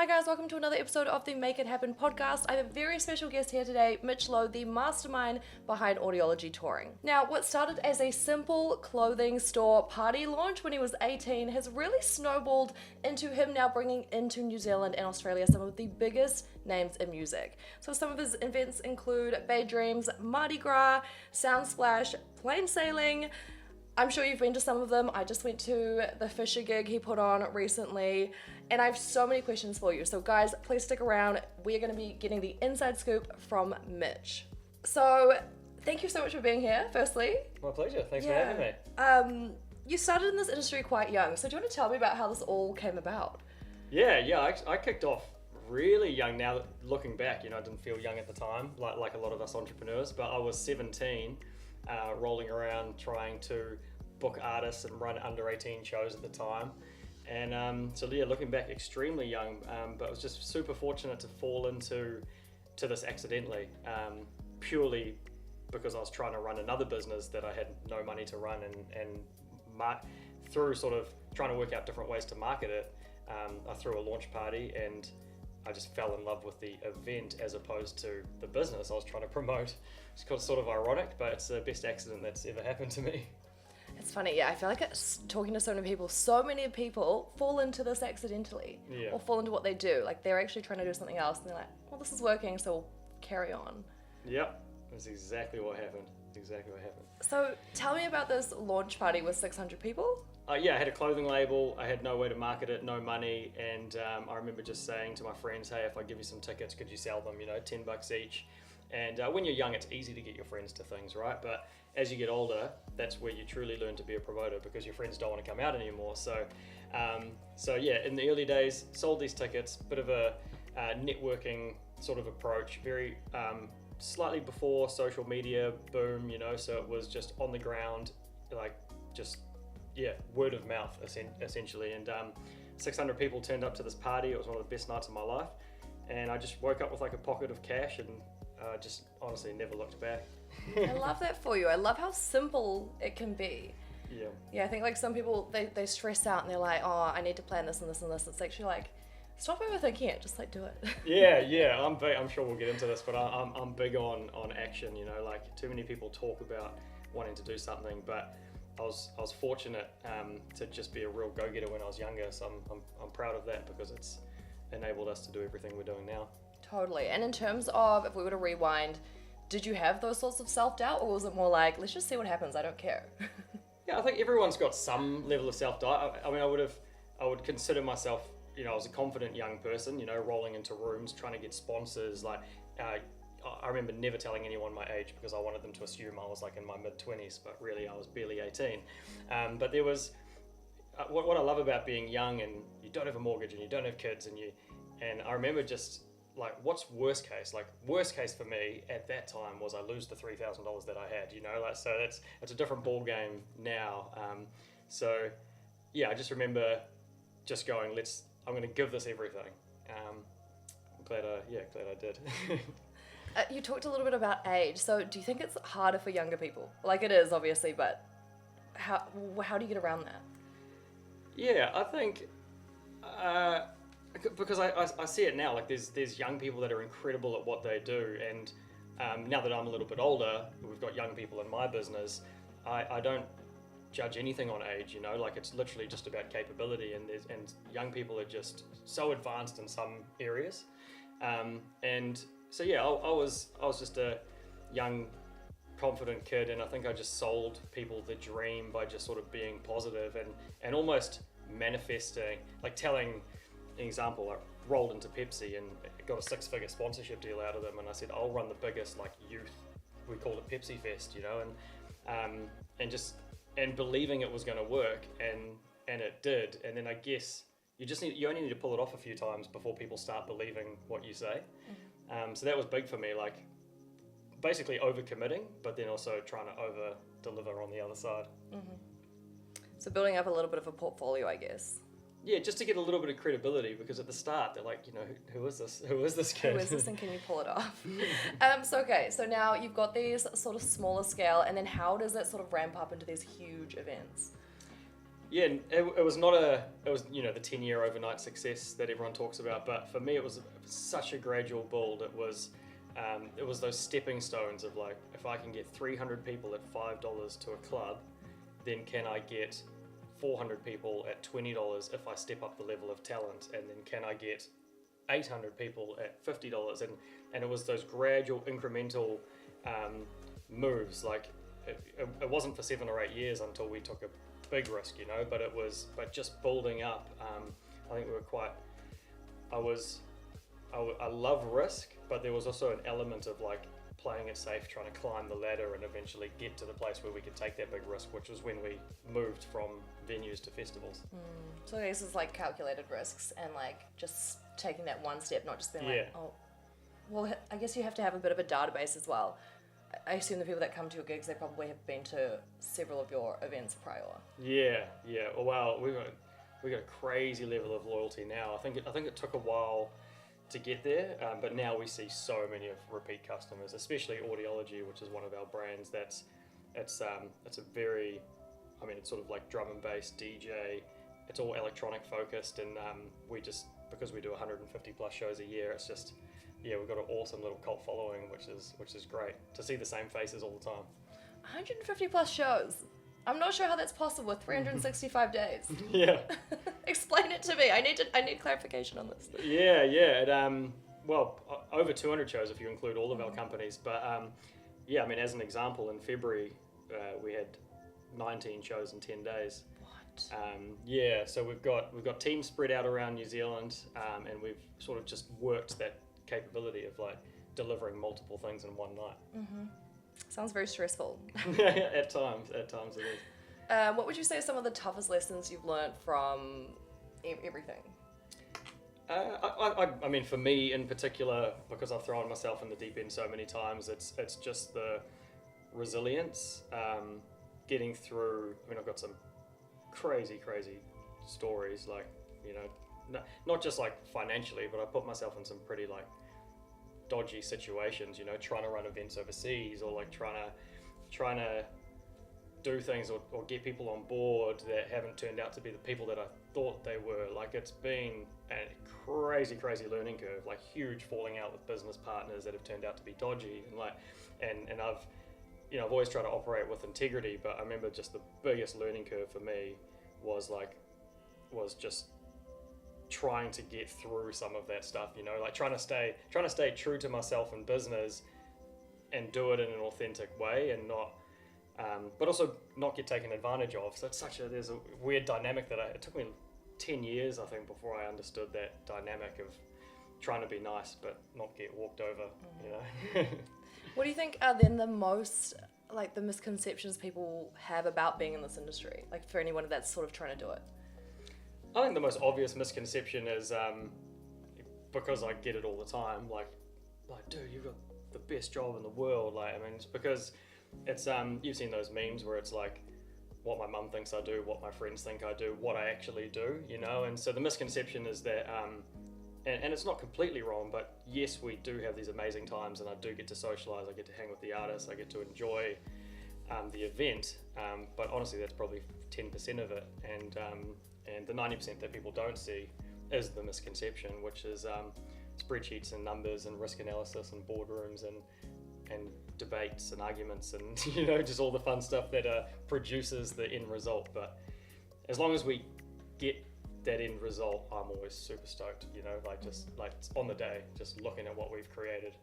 guys, welcome to another episode of the Make It Happen podcast. I have a very special guest here today, Mitch Lowe, the mastermind behind Audiology Touring. Now, what started as a simple clothing store party launch when he was 18 has really snowballed into him now bringing into New Zealand and Australia some of the biggest names in music. So some of his events include Bay Dreams, Mardi Gras, Soundsplash, Plain Sailing. I'm sure you've been to some of them. I just went to the Fisher gig he put on recently, and I have so many questions for you. So guys, please stick around. We're gonna be getting the inside scoop from Mitch. So thank you so much for being here, firstly. My pleasure, thanks for having me. You started in this industry quite young, so do you want to tell me about how this all came about? Yeah, I kicked off really young. Now looking back, I didn't feel young at the time, like a lot of us entrepreneurs, but I was 17, rolling around trying to book artists and run under 18 shows at the time. And looking back, extremely young, but I was just super fortunate to fall into this accidentally, purely because I was trying to run another business that I had no money to run, and through sort of trying to work out different ways to market it, I threw a launch party and I just fell in love with the event as opposed to the business I was trying to promote. It's sort of ironic, but it's the best accident that's ever happened to me. It's funny, yeah, I feel like talking to so many people fall into this accidentally, or fall into what they do. Like they're actually trying to do something else and they're like, well, this is working, so we'll carry on. Yep, that's exactly what happened. So tell me about this launch party with 600 people. I had a clothing label. I had no way to market it, no money, and I remember just saying to my friends, hey, if I give you some tickets, could you sell them, $10 each? And when you're young, it's easy to get your friends to things, right? But as you get older, that's where you truly learn to be a promoter, because your friends don't want to come out anymore. So in the early days, sold these tickets, bit of a networking sort of approach, very slightly before social media boom, so it was just on the ground, word of mouth essentially. And 600 people turned up to this party. It was one of the best nights of my life. And I just woke up with like a pocket of cash and just honestly never looked back. I love that for you. I love how simple it can be. Yeah, I think like some people, they stress out and they're like, oh, I need to plan this and this and this. It's actually like, stop overthinking it, just like do it. Yeah, I'm sure we'll get into this, but I'm big on action, like too many people talk about wanting to do something, but I was fortunate to just be a real go-getter when I was younger, so I'm proud of that because it's enabled us to do everything we're doing now. Totally. And in terms of, if we were to rewind, did you have those sorts of self-doubt, or was it more like, let's just see what happens, I don't care? Yeah, I think everyone's got some level of self-doubt. I mean, I would consider myself, I was a confident young person, rolling into rooms, trying to get sponsors. Like, I remember never telling anyone my age because I wanted them to assume I was like in my mid-20s, but really I was barely 18. But there was, what I love about being young and you don't have a mortgage and you don't have kids and I remember just like, what's worst case? Like, worst case for me at that time was I lose the $3,000 that I had, so it's a different ball game now. I just remember just going, I'm going to give this everything. I'm glad I did. You talked a little bit about age. So do you think it's harder for younger people? Like it is, obviously, but how do you get around that? Yeah, I think because I see it now. Like there's young people that are incredible at what they do, and now that I'm a little bit older, we've got young people in my business. I don't judge anything on age, like it's literally just about capability, and young people are just so advanced in some areas, I was just a young confident kid, and I think I just sold people the dream by just sort of being positive and almost manifesting, like telling an example. I rolled into Pepsi and got a 6-figure sponsorship deal out of them, and I said I'll run the biggest like youth, we call it Pepsi Fest, and believing it was going to work, and it did. And then I guess you only need to pull it off a few times before people start believing what you say. So that was big for me, like basically overcommitting, but then also trying to over deliver on the other side. Mm-hmm. So building up a little bit of a portfolio, I guess. Yeah, just to get a little bit of credibility, because at the start they're like, who is this? Who is this kid? Who is this, and can you pull it off? So now you've got these sort of smaller scale, and then how does that sort of ramp up into these huge events? Yeah, and it was not it was, you know, the 10-year overnight success that everyone talks about, but for me it was such a gradual build. It was those stepping stones of like, if I can get 300 people at $5 to a club, then can I get 400 people at $20 if I step up the level of talent, and then can I get 800 people at $50, and it was those gradual incremental moves. Like it wasn't for 7 or 8 years until we took a big risk, you know, but just building up. I think we were quite, I love risk, but there was also an element of like playing it safe, trying to climb the ladder and eventually get to the place where we could take that big risk, which was when we moved from venues to festivals. So I guess it's like calculated risks and like just taking that one step, not just being like, oh, well, I guess you have to have a bit of a database as well. I assume the people that come to your gigs, they probably have been to several of your events prior. Yeah. Well, we got a crazy level of loyalty now. I think it took a while to get there, but now we see so many of repeat customers, especially Audiology, which is one of our brands. It's a very, I mean, it's sort of like drum and bass DJ. It's all electronic focused, and we just, because we do 150 plus shows a year, it's just, we've got an awesome little cult following, which is great to see the same faces all the time. 150 plus shows. I'm not sure how that's possible with 365 days. Yeah. Explain it to me. I need clarification on this. Yeah. It, well, over 200 shows if you include all of our companies. But I mean, as an example, in February we had 19 shows in 10 days. What? So we've got teams spread out around New Zealand, and we've sort of just worked that capability of like delivering multiple things in one night. Mm-hmm. Sounds very stressful. At times it is. What would you say are some of the toughest lessons you've learned from everything? I mean, for me in particular, because I've thrown myself in the deep end so many times, it's just the resilience, getting through. I mean, I've got some crazy stories, like, you know, not just like financially, but I put myself in some pretty like dodgy situations, you know, trying to run events overseas, or like trying to do things or get people on board that haven't turned out to be the people that I thought they were. Like, it's been a crazy learning curve, like huge falling out with business partners that have turned out to be dodgy, and I've always tried to operate with integrity, but I remember just the biggest learning curve for me was just trying to get through some of that stuff, you know, like trying to stay true to myself in business and do it in an authentic way, and not but also not get taken advantage of. So there's a weird dynamic that it took me 10 years, I think, before I understood that dynamic of trying to be nice but not get walked over, you know. What do you think are then the misconceptions people have about being in this industry, like for anyone that's sort of trying to do it? I think the most obvious misconception is, because I get it all the time, like, dude, you've got the best job in the world. Like, I mean, it's because it's, you've seen those memes where it's like what my mum thinks I do, what my friends think I do, what I actually do, you know? And so the misconception is that, and it's not completely wrong, but yes, we do have these amazing times, and I do get to socialize, I get to hang with the artists, I get to enjoy the event, but honestly, that's probably 10% of it. And the 90% that people don't see is the misconception, which is spreadsheets and numbers and risk analysis and boardrooms and debates and arguments and, you know, just all the fun stuff that produces the end result. But as long as we get that end result, I'm always super stoked, you know, like just like on the day, just looking at what we've created.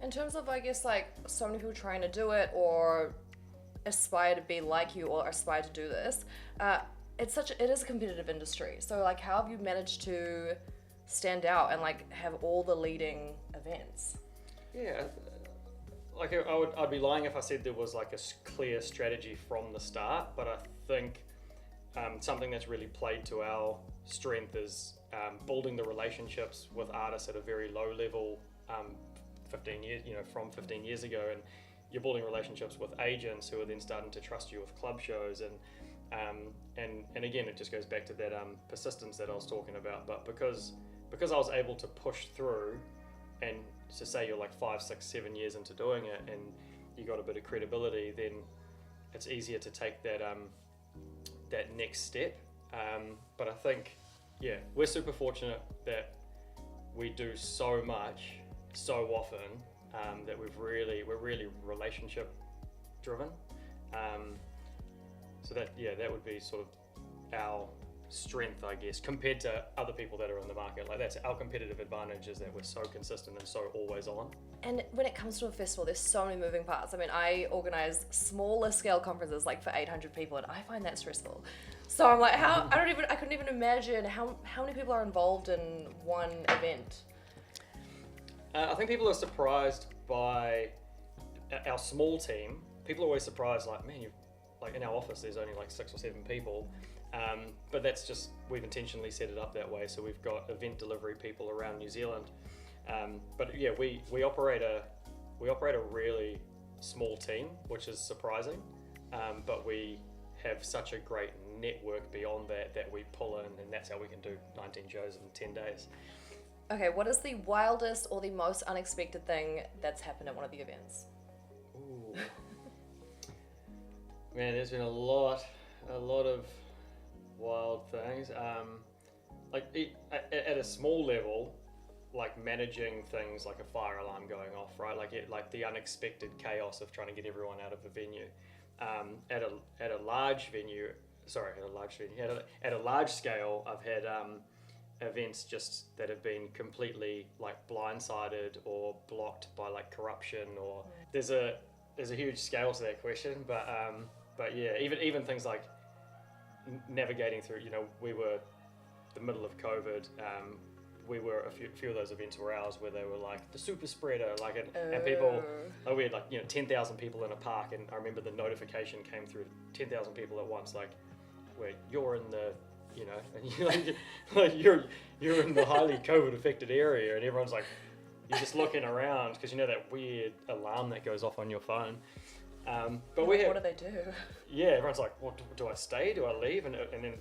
In terms of, I guess, like so many people trying to do it or aspire to be like you or aspire to do this, it is a competitive industry. So like, how have you managed to stand out and like have all the leading events? Yeah, like I'd be lying if I said there was like a clear strategy from the start, but I think something that's really played to our strength is building the relationships with artists at a very low level, 15 years ago, and you're building relationships with agents who are then starting to trust you with club shows, and again, it just goes back to that persistence that I was talking about. But because I was able to push through, and to say you're like 5, 6, 7 years into doing it, and you got a bit of credibility, then it's easier to take that that next step. But I think, yeah, we're super fortunate that we do so much, so often, that we're really relationship driven. So that would be sort of our strength, I guess, compared to other people that are in the market. Like, that's our competitive advantage, is that we're so consistent and so always on. And when it comes to a festival, there's so many moving parts. I mean, I organize smaller scale conferences like for 800 people, and I find that stressful. So I'm like, I couldn't even imagine how many people are involved in one event. I think people are surprised by our small team. People are always surprised, like, man, like in our office there's only like 6 or 7 people. But that's just, we've intentionally set it up that way. So we've got event delivery people around New Zealand. But yeah, we operate a really small team, which is surprising. But we have such a great network beyond that we pull in, and that's how we can do 19 shows in 10 days. Okay, what is the wildest or the most unexpected thing that's happened at one of the events? Ooh. Man, there's been a lot of wild things. Like at a small level, like managing things like a fire alarm going off, right? Like the unexpected chaos of trying to get everyone out of a venue. At a large scale, I've had events just that have been completely like blindsided or blocked by like corruption, or there's a huge scale to that question, but yeah, even things like navigating through, we were the middle of COVID. We were a few of those events were ours, where they were like the super spreader, and people, like we had 10,000 people in a park, and I remember the notification came through 10,000 people at once, like where you're in the, and you're in the highly COVID affected area, and everyone's like, you're just looking around because that weird alarm that goes off on your phone. But what do they do? Yeah, everyone's like, well, do I stay? Do I leave? And then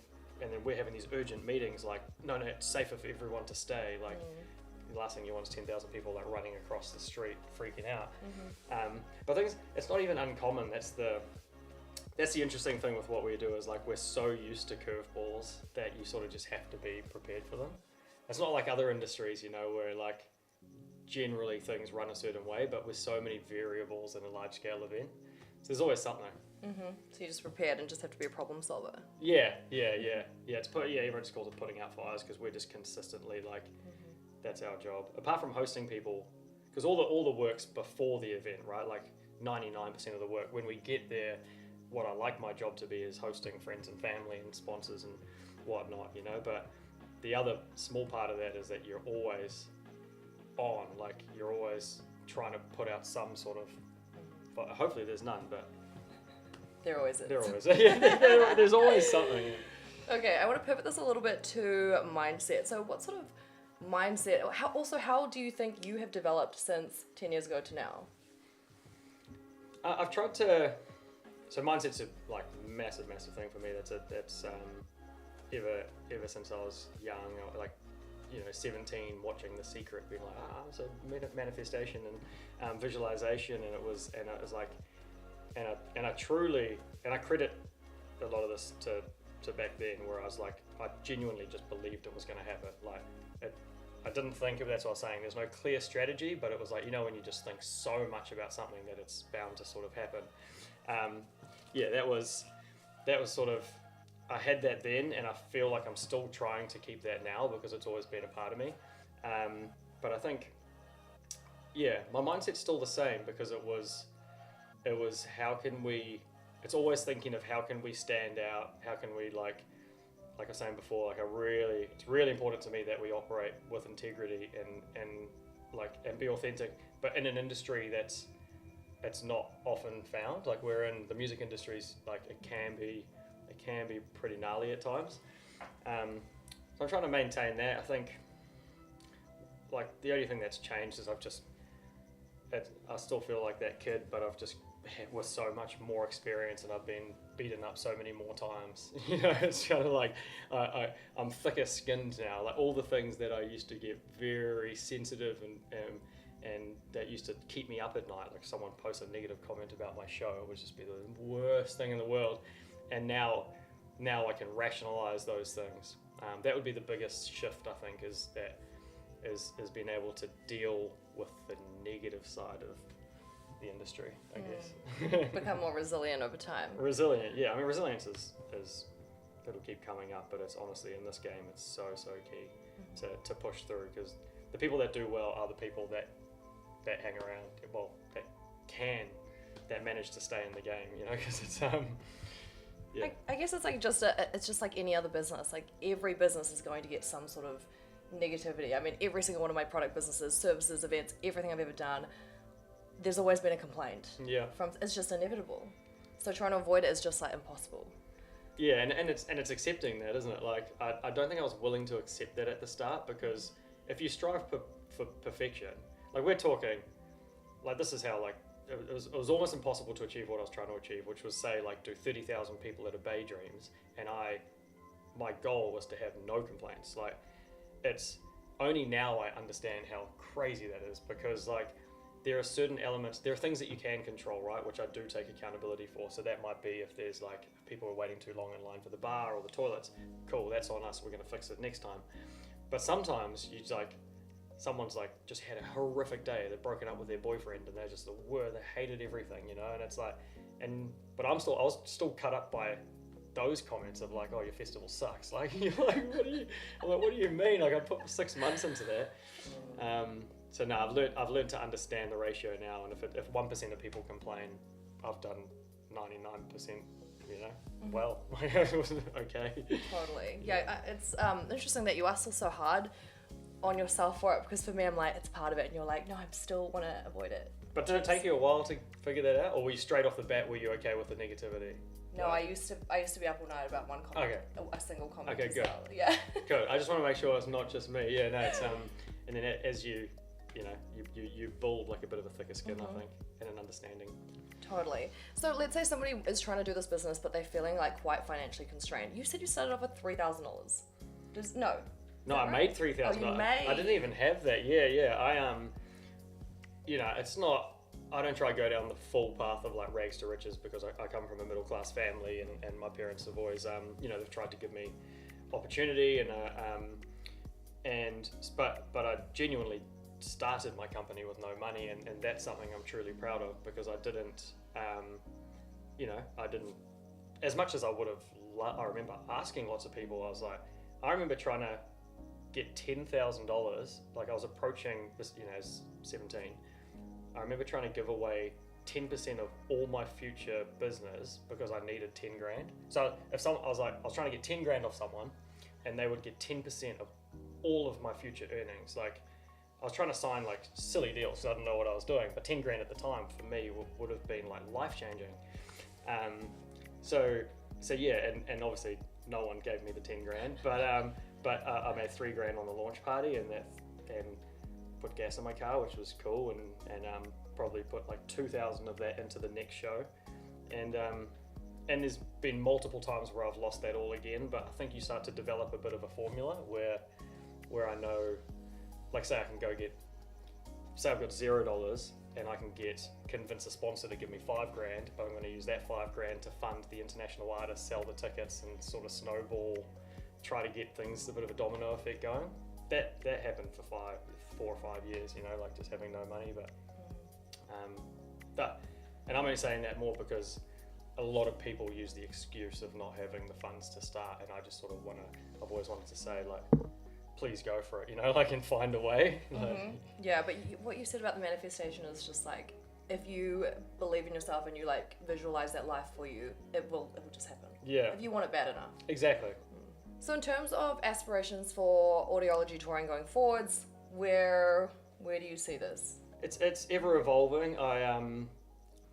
we're having these urgent meetings like, no, it's safer for everyone to stay. Like, the last thing you want is 10,000 people like running across the street freaking out. But things, it's not even uncommon. That's the interesting thing with what we do, is like we're so used to curveballs that you sort of just have to be prepared for them. It's not like other industries, where like generally things run a certain way, but with so many variables in a large scale event, so there's always something. So you're just prepared and just have to be a problem solver. Yeah. Everyone just calls it putting out fires, because we're just consistently like, that's our job. Apart from hosting people, because all the work's before the event, right? Like 99% of the work when we get there. What I like my job to be is hosting friends and family and sponsors and whatnot, But the other small part of that is that you're always on, like you're always trying to put out some sort of. But hopefully there's none, but. There always is. There's always something. Okay, I want to pivot this a little bit to mindset. So what sort of mindset, how do you think you have developed since 10 years ago to now? I've tried to, so mindset's a like massive thing for me. That's ever since I was young, like 17, watching The Secret, being like, it's a manifestation and visualization, and it was like, and I truly, and I credit a lot of this to back then, where I was like, I genuinely just believed it was going to happen. Like, I didn't think of, that's what I was saying, there's no clear strategy, but it was like, when you just think so much about something that it's bound to sort of happen. That was sort of, I had that then, and I feel like I'm still trying to keep that now, because it's always been a part of me. But I think, my mindset's still the same, because it was how can we, it's always thinking of how can we stand out, how can we like I was saying before, like it's really important to me that we operate with integrity and be authentic, but in an industry that's not often found. Like, we're in the music industries, like it can be pretty gnarly at times. So I'm trying to maintain that. I think like the only thing that's changed is I still feel like that kid, but I've just with so much more experience, and I've been beaten up so many more times. It's kind of like I'm thicker skinned now. Like, all the things that I used to get very sensitive and that used to keep me up at night, like someone posts a negative comment about my show, it would just be the worst thing in the world. And now now I can rationalize those things. That would be the biggest shift, I think, is being able to deal with the negative side of the industry, I guess. Become more resilient over time. Resilient, yeah. I mean, resilience is it'll keep coming up, but it's honestly in this game, it's so key to push through, because the people that do well are the people that hang around. Well, that manage to stay in the game, you know, because it's yeah. I guess it's like it's just like any other business. Like every business is going to get some sort of negativity. I mean, every single one of my product businesses, services, events, everything I've ever done, there's always been a complaint. Yeah. It's just inevitable. So trying to avoid it is just like impossible. Yeah, and it's accepting that, isn't it? Like I don't think I was willing to accept that at the start, because if you strive for perfection, like we're talking, like this is how like it was almost impossible to achieve what I was trying to achieve, which was say like do 30,000 people at a Bay Dreams, and my goal was to have no complaints. Like it's only now I understand how crazy that is, because like there are certain elements, there are things that you can control, right, which I do take accountability for. So that might be if there's like people are waiting too long in line for the bar or the toilets, cool, that's on us, we're going to fix it next time. But sometimes you like someone's like just had a horrific day, they've broken up with their boyfriend and they're just they hated everything, you know, and it's like, but I was still cut up by those comments of like, oh, your festival sucks. Like, you're like, what do you mean? Like I put 6 months into that. So no, I've learned to understand the ratio now, and if 1% of people complain, I've done 99%, you know, well, it was okay. Totally. Yeah, it's interesting that you are still so hard on yourself for it, because for me, I'm like, it's part of it, and you're like, no, I still want to avoid it. But did it take you a while to figure that out, or were you straight off the bat, were you okay with the negativity? No, I used to be up all night about one comment, a single comment. Okay, good. Well. Yeah. Good. I just want to make sure it's not just me. Yeah, no, it's and then as you build like a bit of a thicker skin, I think, and an understanding. Totally. So let's say somebody is trying to do this business, but they're feeling like quite financially constrained. You said you started off with $3,000. No, I made $3,000. Oh, you made? I didn't even have that. Yeah. I it's not. I don't try to go down the full path of like rags to riches, because I come from a middle class family, and my parents have always they've tried to give me opportunity, but I genuinely started my company with no money, and that's something I'm truly proud of, because I didn't as much as I would have. I remember asking lots of people. I remember trying to get $10,000. Like I was approaching this, as 17. I remember trying to give away 10% of all my future business because I needed 10 grand. So I was trying to get 10 grand off someone, and they would get 10% of all of my future earnings. Like I was trying to sign like silly deals, so I didn't know what I was doing, but 10 grand at the time for me would have been like life changing. So yeah, and obviously no one gave me the 10 grand, but I made 3 grand on the launch party, and put gas in my car, which was cool, and probably put like 2,000 of that into the next show, and there's been multiple times where I've lost that all again, but I think you start to develop a bit of a formula where I know, like say I've got $0 and I can convince a sponsor to give me 5 grand, but I'm going to use that 5 grand to fund the international artists, sell the tickets, and sort of snowball, try to get things, a bit of a domino effect going. That happened for 4 or 5 years, like just having no money. And I'm only saying that more because a lot of people use the excuse of not having the funds to start, and I just sort of I've always wanted to say, like, please go for it, and find a way. Yeah, but what you said about the manifestation is just like, if you believe in yourself and you like visualize that life for you, it will just happen. Yeah. If you want it bad enough. Exactly. So in terms of aspirations for Audiology Touring going forwards, where do you see this? It's ever evolving.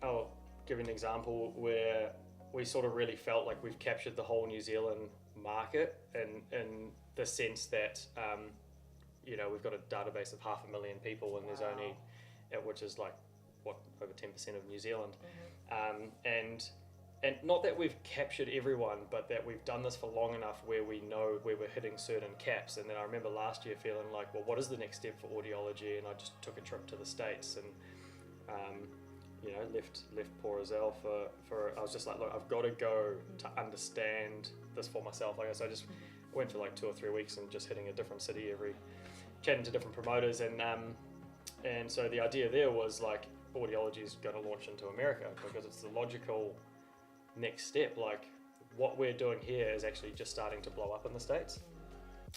I'll give you an example where we sort of really felt like we've captured the whole New Zealand market, in the sense that we've got a database of 500,000 people, and there's only, which is like over 10% of New Zealand, and not that we've captured everyone, but that we've done this for long enough where we know where we're hitting certain caps. And then I remember last year feeling like, well, what is the next step for audiology? And I just took a trip to the States, and left poor Azelle for I was just like, look, I've got to go to understand this for myself. Like, so I just went for like 2 or 3 weeks and just hitting a different city chatting to different promoters, and so the idea there was like, Audiology is going to launch into America because it's the logical next step. Like, what we're doing here is actually just starting to blow up in the States.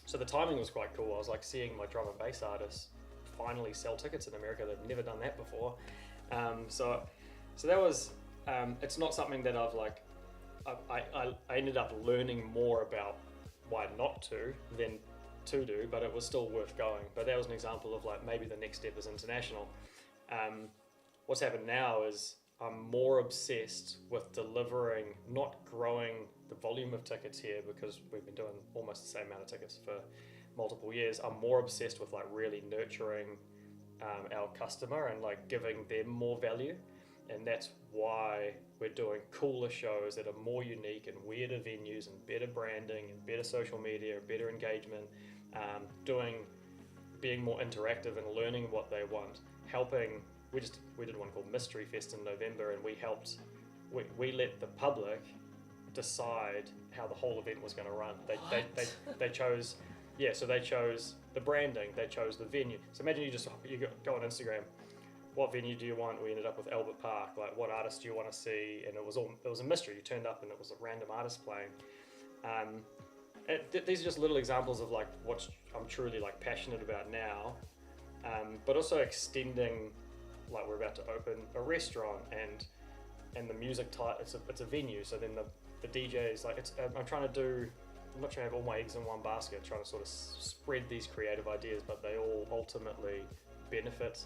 So the timing was quite cool. I was like seeing my drum and bass artists finally sell tickets in America. They've never done that before. So that was, it's not something that I've like, I ended up learning more about why not to than to do, but it was still worth going. But that was an example of like, maybe the next step is international. What's happened now is I'm more obsessed with delivering, not growing the volume of tickets here, because we've been doing almost the same amount of tickets for multiple years. I'm more obsessed with like really nurturing our customer and like giving them more value. And that's why we're doing cooler shows that are more unique and weirder venues and better branding and better social media, better engagement, being more interactive and learning what they want, helping. We did one called Mystery Fest in November, and we let the public decide how the whole event was going to run. They chose, so they chose the branding, they chose the venue. So imagine you go on Instagram, what venue do you want? We ended up with Albert Park. Like, what artist do you want to see? And it was a mystery. You turned up and it was a random artist playing. These are just little examples of like what I'm truly like passionate about now, but also extending. Like, we're about to open a restaurant and the music type, it's a venue, so then the DJs, like, I'm not trying to have all my eggs in one basket, trying to sort of spread these creative ideas, but they all ultimately benefit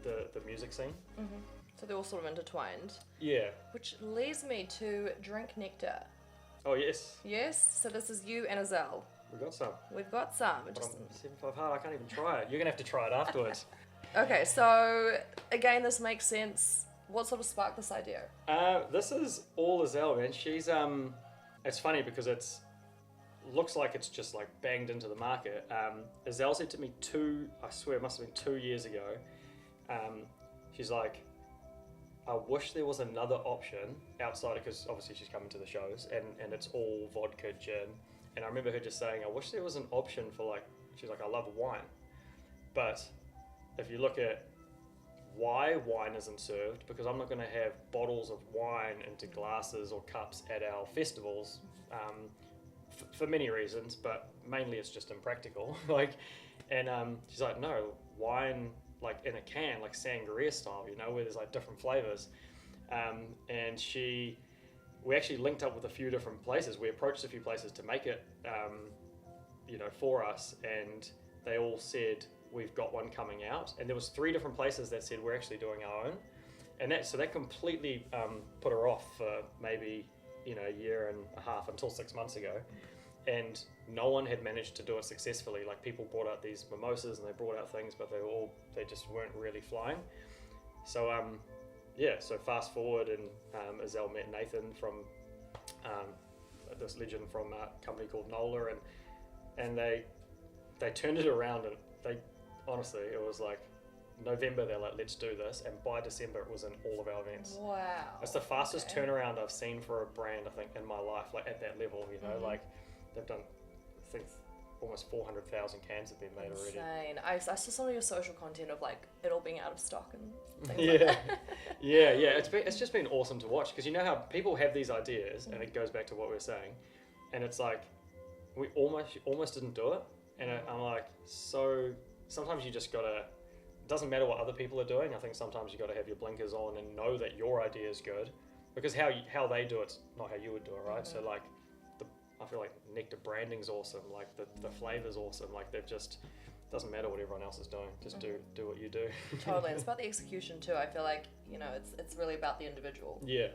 the music scene. Mm-hmm. So they're all sort of intertwined. Yeah. Which leads me to drink Nectar. Oh, yes. Yes, so this is you and Azelle. We've got some. We've got some. But I'm 7.5 hard, I can't even try it. You're going to have to try it afterwards. Okay, so again, this makes sense. What sort of sparked this idea? This is all Azelle, man. She's it's funny because looks like it's just like banged into the market. Azelle said to me I swear it must have been 2 years ago. She's like, I wish there was another option outside, because obviously she's coming to the shows and it's all vodka, gin. And I remember her just saying, I wish there was an option for like, she's like, I love wine, but if you look at why wine isn't served, because I'm not going to have bottles of wine into glasses or cups at our festivals, for many reasons, but mainly it's just impractical. She's like, no, wine like in a can, like sangria style, where there's like different flavors. We actually linked up with a few different places. We approached a few places to make it, for us, and they all said, we've got one coming out. And there was 3 different places that said we're actually doing our own, and that completely put her off for maybe a year and a half, until 6 months ago. And no one had managed to do it successfully. Like, people brought out these mimosas and they brought out things, but they just weren't really flying. So so fast forward, and Azelle met Nathan from this legend from a company called Nola, and they turned it around, and they honestly, it was like November, they're like, let's do this, and by December it was in all of our events. Wow. It's the fastest turnaround I've seen for a brand, I think, in my life, like at that level, like they've done, I think, almost 400,000 cans have been made already. Insane. I saw some of your social content of like it all being out of stock and things like that. yeah. It's just been awesome to watch, because you know how people have these ideas, and it goes back to what we were saying, and it's like we almost didn't do it, and I'm like, so sometimes you just gotta. It doesn't matter what other people are doing. I think sometimes you got to have your blinkers on and know that your idea is good, because how they do it's not how you would do it, right? So like, I feel like Nectar branding's awesome. Like the flavor's awesome. Like they've just doesn't matter what everyone else is doing. Just do what you do. Totally. It's about the execution too. I feel like it's really about the individual. Yeah.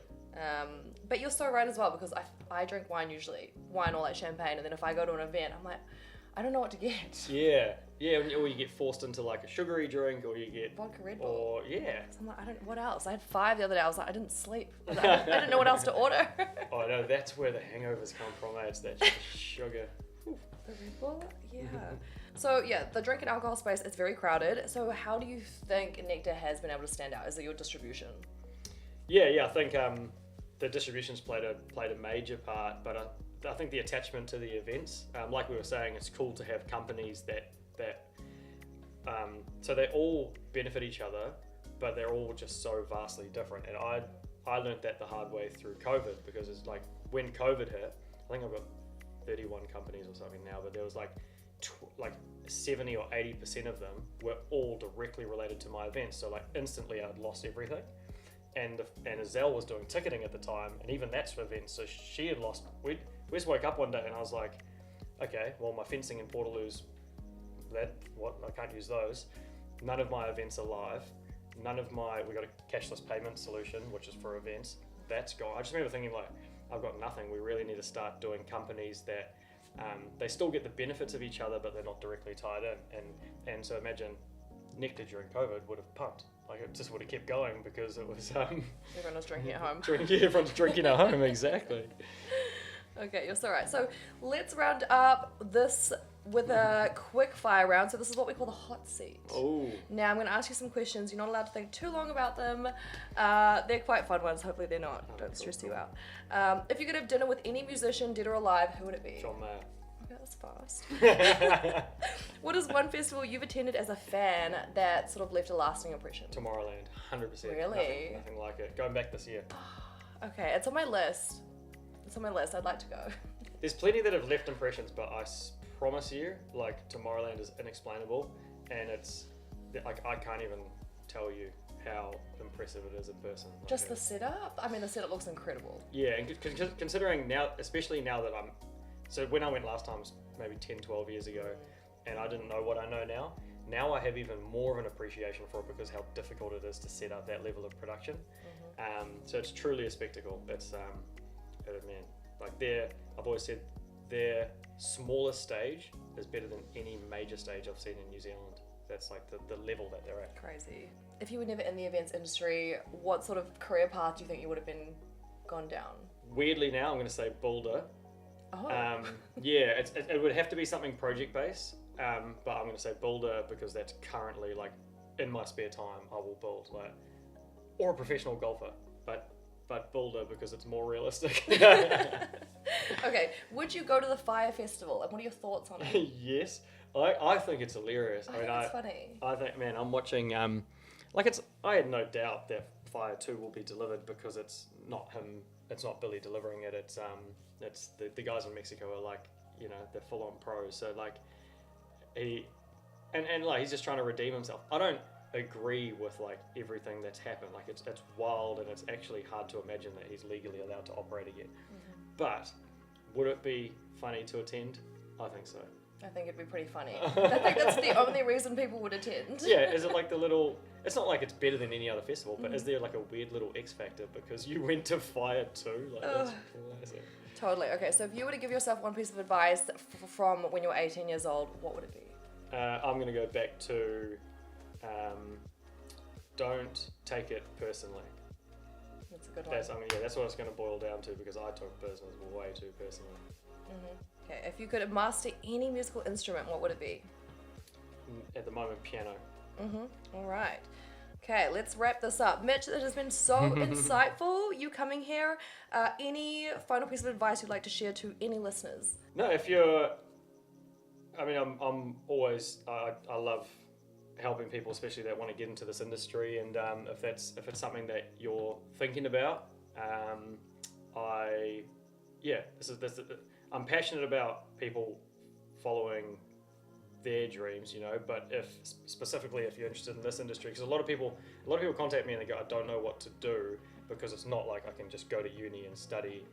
But you're so right as well, because I drink wine usually, or like champagne, and then if I go to an event, I'm like, I don't know what to get. Yeah, or you get forced into like a sugary drink, or you get vodka Red Bull. Or So I'm like, what else? I had 5 the other day. I was like, I didn't sleep. I didn't know what else to order. Oh no, that's where the hangovers come from. It's that sugar. The Red Bull? Yeah. So yeah, the drink and alcohol space is very crowded. So how do you think Nectar has been able to stand out? Is it your distribution? Yeah, I think the distribution's played a major part, but I think the attachment to the events, like we were saying, it's cool to have companies that so they all benefit each other, but they're all just so vastly different. And I learned that the hard way through COVID, because it's like when COVID hit, I think I've got 31 companies or something now, but there was like 70 or 80% of them were all directly related to my events. So like instantly I'd lost everything. And Azelle was doing ticketing at the time, and even that's for events. So she had lost. We just woke up one day and I was like, okay, well my fencing and Portaloos, I can't use those. None of my events are live. We got a cashless payment solution, which is for events. That's gone. I just remember thinking like, I've got nothing. We really need to start doing companies that they still get the benefits of each other, but they're not directly tied in. And so imagine Nectar during COVID would have pumped. Like it just would have kept going because it was everyone was drinking at home. Everyone's drinking at home, exactly. Okay, you're so right. So let's round up this with a quick fire round. So this is what we call the hot seat. Oh. Now I'm going to ask you some questions. You're not allowed to think too long about them. They're quite fun ones. Hopefully they're not. Don't stress you out. If you could have dinner with any musician, dead or alive, who would it be? John Mayer. Okay, that's fast. What is one festival you've attended as a fan that sort of left a lasting impression? Tomorrowland, 100%. Really? Nothing like it. Going back this year. Okay, it's on my list. I'd like to go. There's plenty that have left impressions, but I promise you, like Tomorrowland is inexplainable, and it's like I can't even tell you how impressive it is in person. Like Just the setup? I mean, the setup looks incredible. Yeah, and considering now, especially now that so when I went last time was maybe 10, 12 years ago, and I didn't know what I know now. Now I have even more of an appreciation for it because how difficult it is to set up that level of production. So it's truly a spectacle. It's man, like I've always said their smallest stage is better than any major stage I've seen in New Zealand. That's like the level that they're at. Crazy. If you were never in the events industry, what sort of career path do you think you would have been gone down? Weirdly now, I'm going to say builder. Oh. Yeah, it would have to be something project based, but I'm going to say builder because that's currently like in my spare time I will build, like, or a professional golfer, but builder because it's more realistic. Okay, would you go to the Fire Festival, and what are your thoughts on it? Yes, I think it's hilarious. I think it's funny. I think, man, I'm watching. I had no doubt that Fire 2 will be delivered because it's not him. It's not Billy delivering it. It's the guys in Mexico are like, they're full on pros. So like he's just trying to redeem himself. I don't agree with like everything that's happened. Like it's wild, and it's actually hard to imagine that he's legally allowed to operate again. But would it be funny to attend? I think so. I think it'd be pretty funny. I think that's the only reason people would attend. Yeah, is it like it's not like it's better than any other festival, but is there like a weird little X factor because you went to Fire too? Like that's classic. Totally. Okay, so if you were to give yourself one piece of advice from when you were 18 years old, what would it be? I'm going to go back to don't take it personally. That's a good one. That's what it's going to boil down to because I took business way too personally. Okay, if you could master any musical instrument, what would it be? At the moment, piano. All right. Okay, let's wrap this up. Mitch, it has been so insightful, you coming here. Any final piece of advice you'd like to share to any listeners? No, I'm always, I love helping people, especially that want to get into this industry. And if it's something that you're thinking about, I'm passionate about people following their dreams, but specifically if you're interested in this industry, because a lot of people contact me and they go, I don't know what to do, because it's not like I can just go to uni and study.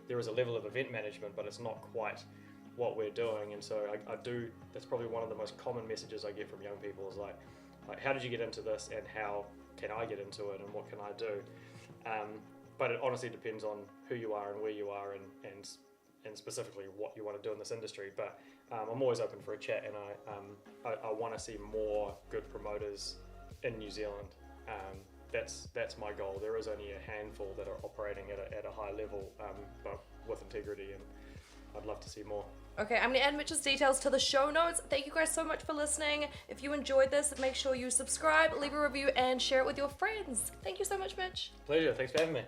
There is a level of event management, but it's not quite what we're doing. And so I do, that's probably one of the most common messages I get from young people is like how did you get into this, and how can I get into it, and what can I do? But it honestly depends on who you are and where you are, and specifically what you want to do in this industry. But I'm always open for a chat, and I want to see more good promoters in New Zealand. That's my goal. There is only a handful that are operating at a high level, but with integrity, and I'd love to see more. Okay, I'm going to add Mitch's details to the show notes. Thank you guys so much for listening. If you enjoyed this, make sure you subscribe, leave a review, and share it with your friends. Thank you so much, Mitch. Pleasure. Thanks for having me.